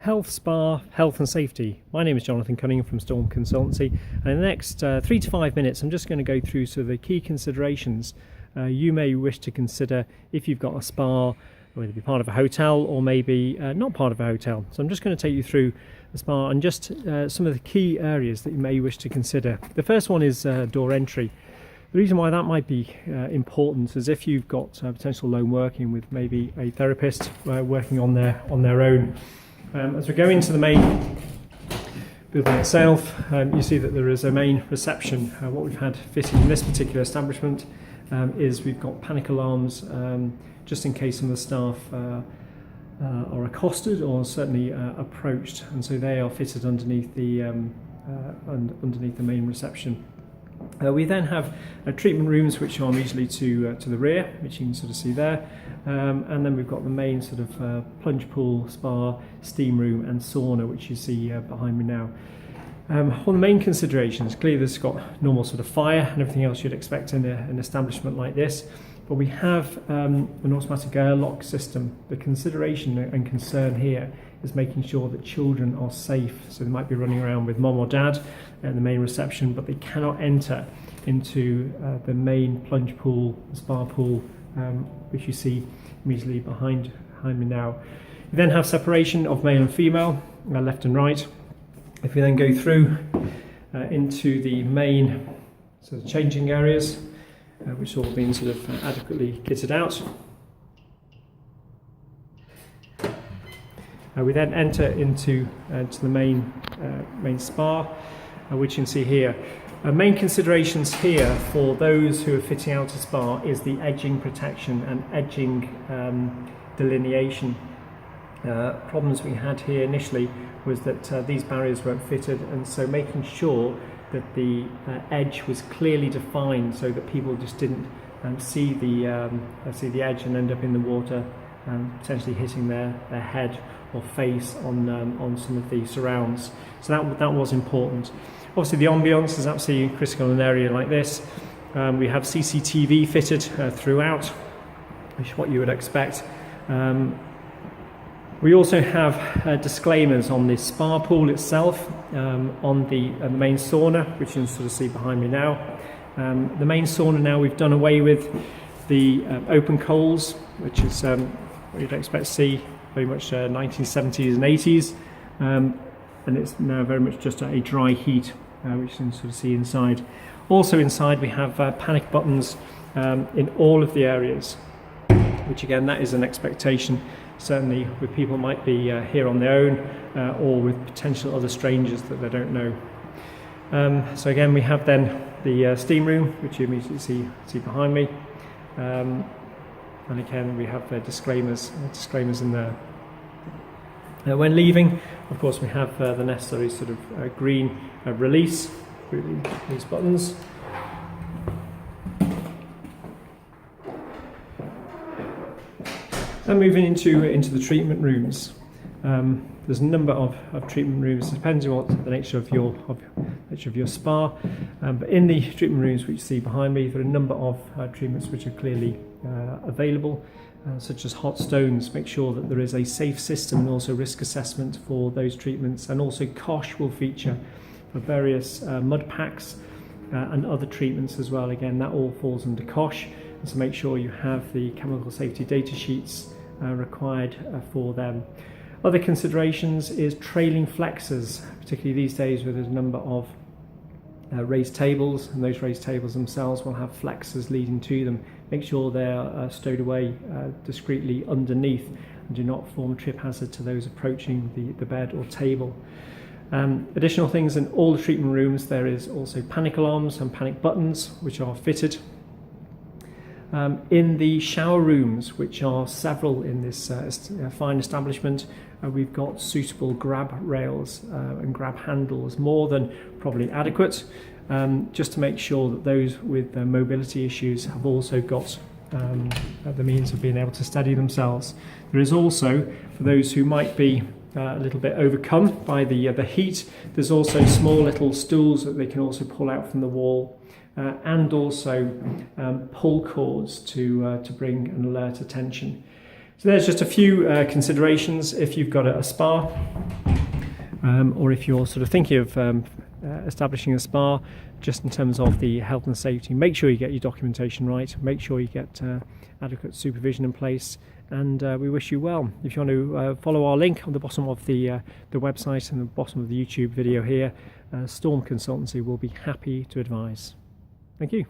Health, spa, health and safety. My name is Jonathan Cunningham from Storm Consultancy, and in the next 3 to 5 minutes I'm just going to go through sort of the key considerations you may wish to consider if you've got a spa, whether it be part of a hotel or maybe not part of a hotel. So I'm just going to take you through the spa and just some of the key areas that you may wish to consider. The first one is door entry. The reason why that might be important is if you've got potential lone working with maybe a therapist working on their own. As we go into the main building itself, you see that there is a main reception. What we've had fitted in this particular establishment is we've got panic alarms just in case some of the staff are accosted or certainly approached, and so they are fitted underneath the main reception. We then have treatment rooms which are immediately to the rear, which you can sort of see there, and then we've got the main sort of plunge pool, spa, steam room and sauna, which you see behind me now. One of the main considerations, clearly this has got normal sort of fire and everything else you'd expect in an establishment like this, but we have an automatic airlock system. The consideration and concern here is making sure that children are safe. So they might be running around with mom or dad at the main reception, but they cannot enter into the main plunge pool, the spa pool, which you see immediately behind me now. You then have separation of male and female, left and right. If we then go through into the main sort of changing areas, which have all been sort of adequately kitted out. We then enter into to the main spa, which you can see here. Main considerations here for those who are fitting out a spa is the edging protection and edging delineation. Problems we had here initially was that these barriers weren't fitted, and so making sure that the edge was clearly defined so that people just didn't see the edge and end up in the water and potentially hitting their head or face on some of the surrounds. So that was important. Obviously the ambience is absolutely critical in an area like this. We have CCTV fitted throughout, which is what you would expect. We also have disclaimers on the spa pool itself, on the main sauna, which you can sort of see behind me now. The main sauna now, we've done away with the open coals, which is what you'd expect to see very much 1970s and 80s, and it's now very much just a dry heat, which you can sort of see inside. Also inside we have panic buttons in all of the areas, which again, that is an expectation, certainly with people might be here on their own or with potential other strangers that they don't know. So again, we have then the steam room, which you immediately see behind me. And again, we have disclaimers in there. When leaving, of course, we have the necessary sort of green release these buttons. And moving into the treatment rooms, there's a number of treatment rooms, depending on what the nature of your spa. But in the treatment rooms which you see behind me, there are a number of treatments which are clearly available, such as hot stones. Make sure that there is a safe system and also risk assessment for those treatments, and also COSH will feature for various mud packs and other treatments as well. Again, that all falls under COSH, and so make sure you have the chemical safety data sheets required for them. Other considerations is trailing flexors, particularly these days where there's a number of raised tables, and those raised tables themselves will have flexors leading to them. Make sure they're stowed away discreetly underneath and do not form a trip hazard to those approaching the bed or table. Additional things in all the treatment rooms, there is also panic alarms and panic buttons which are fitted. In the shower rooms, which are several in this fine establishment, we've got suitable grab rails and grab handles, more than probably adequate, just to make sure that those with mobility issues have also got the means of being able to steady themselves. There is also, for those who might be a little bit overcome by the heat, there's also small little stools that they can also pull out from the wall, and also pull cords to bring an alert attention. So there's just a few considerations if you've got a spa, or if you're sort of thinking of establishing a spa, just in terms of the health and safety. Make sure you get your documentation right, make sure you get adequate supervision in place, and we wish you well. If you want to follow our link on the bottom of the website and the bottom of the YouTube video here, Storm Consultancy will be happy to advise. Thank you.